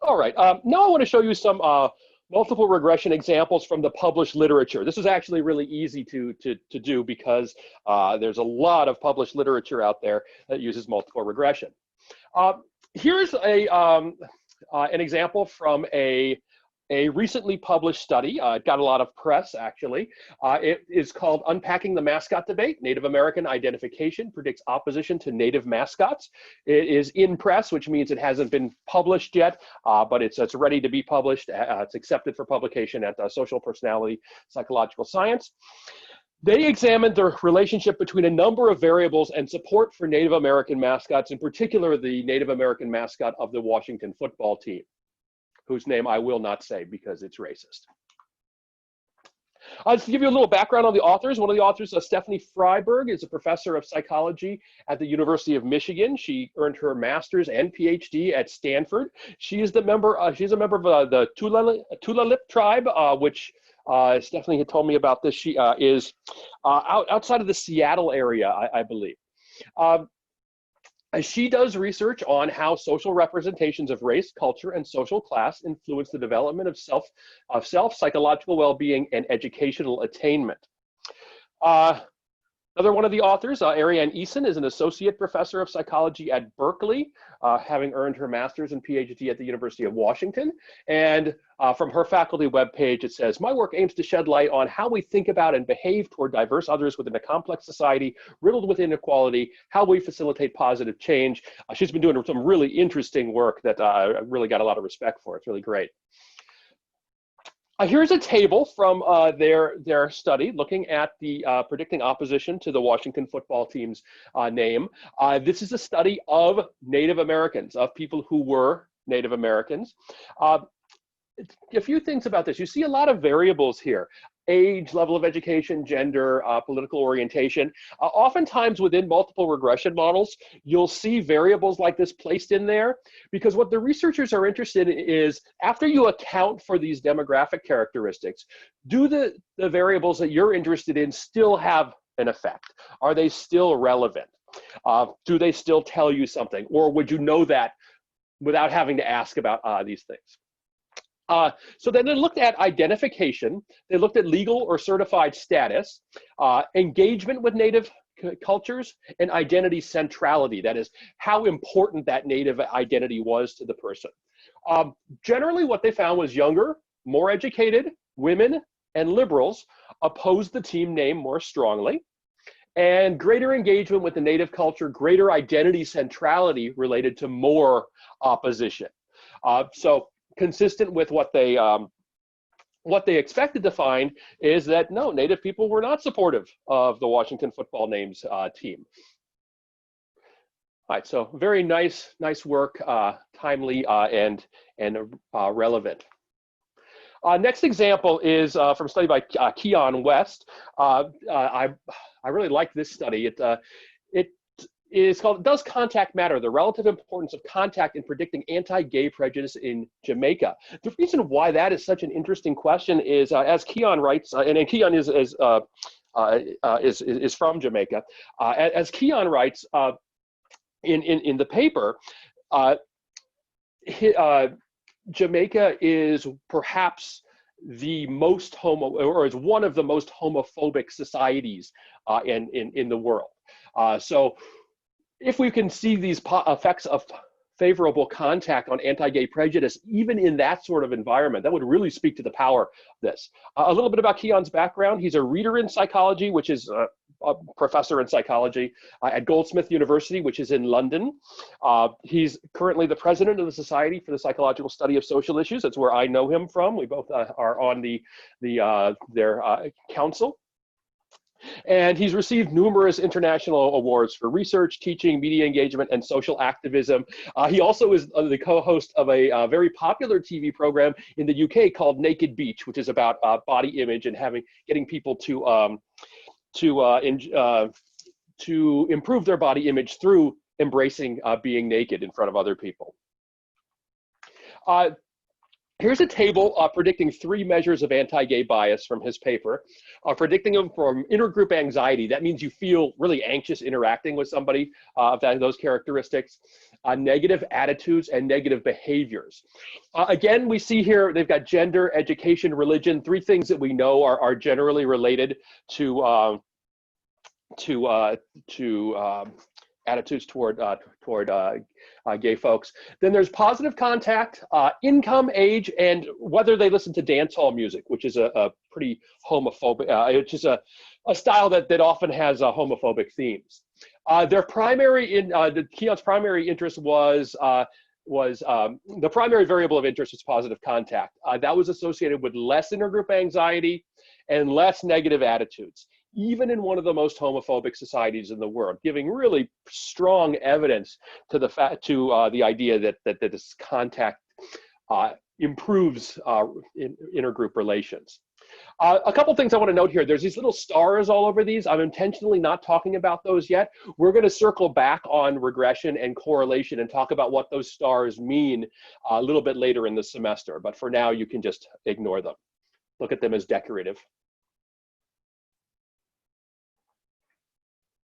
All right, now I want to show you some multiple regression examples from the published literature. This is actually really easy to do because there's a lot of published literature out there that uses multiple regression. Here's an example from a recently published study. It got a lot of press, actually. It is called Unpacking the Mascot Debate. Native American Identification Predicts Opposition to Native Mascots. It is in press, which means it hasn't been published yet, but it's ready to be published. It's accepted for publication at Social Personality Psychological Science. They examined the relationship between a number of variables and support for Native American mascots, in particular the Native American mascot of the Washington football team, whose name I will not say because it's racist. Just to give you a little background on the authors, one of the authors, Stephanie Freiberg, is a professor of psychology at the University of Michigan. She earned her master's and PhD at Stanford. She's a member of the Tulalip tribe, which Stephanie had told me about this. She is outside of the Seattle area, I believe. She does research on how social representations of race, culture, and social class influence the development of self, psychological well-being, and educational attainment. Another one of the authors, Arianne Easton, is an associate professor of psychology at Berkeley, having earned her master's and PhD at the University of Washington. And from her faculty webpage, it says, "My work aims to shed light on how we think about and behave toward diverse others within a complex society riddled with inequality, how we facilitate positive change." She's been doing some really interesting work that I really got a lot of respect for. It's really great. Here's a table from their study looking at the predicting opposition to the Washington football team's name. This is a study of Native Americans, of people who were Native Americans. A few things about this. You see a lot of variables here: age, level of education, gender, political orientation. Oftentimes within multiple regression models, you'll see variables like this placed in there, because what the researchers are interested in is, after you account for these demographic characteristics, do the variables that you're interested in still have an effect? Are they still relevant? Do they still tell you something? Or would you know that without having to ask about these things? So then they looked at identification, they looked at legal or certified status, engagement with Native cultures, and identity centrality. That is, how important that Native identity was to the person. Generally, what they found was younger, more educated women and liberals opposed the team name more strongly, and greater engagement with the Native culture, greater identity centrality related to more opposition. So consistent with what they expected to find is that no, Native people were not supportive of the Washington football name's team. All right, so very nice work, timely and relevant. Next example is from a study by Keon West. I really like this study. It is called "Does Contact Matter? The Relative Importance of Contact in Predicting Anti-Gay Prejudice in Jamaica." The reason why that is such an interesting question is, as Keon writes, and Keon is from Jamaica. As Keon writes in the paper, Jamaica is perhaps the most is one of the most homophobic societies in the world. So if we can see these effects of favorable contact on anti-gay prejudice, even in that sort of environment, that would really speak to the power of this. A little bit about Keon's background. He's a reader in psychology, which is a professor in psychology at Goldsmith University, which is in London. He's currently the president of the Society for the Psychological Study of Social Issues. That's where I know him from. We both are on their council. And he's received numerous international awards for research, teaching, media engagement, and social activism. He also is the co-host of a very popular TV program in the UK called Naked Beach, which is about body image and getting people to improve their body image through embracing being naked in front of other people. Here's a table predicting 3 measures of anti-gay bias from his paper, predicting them from intergroup anxiety. That means you feel really anxious interacting with somebody of those characteristics, negative attitudes, and negative behaviors. Again, we see here they've got gender, education, religion, 3 things that we know are generally related to attitudes toward gay folks. Then there's positive contact, income, age, and whether they listen to dance hall music, which is a pretty homophobic, which is a style that often has homophobic themes. Their primary, the Keon's primary interest was the primary variable of interest was positive contact. That was associated with less intergroup anxiety and less negative attitudes, even in one of the most homophobic societies in the world, giving really strong evidence to the idea that this contact improves intergroup relations. A couple things I want to note here. There's these little stars all over these. I'm intentionally not talking about those yet. We're going to circle back on regression and correlation and talk about what those stars mean a little bit later in the semester. But for now, you can just ignore them. Look at them as decorative.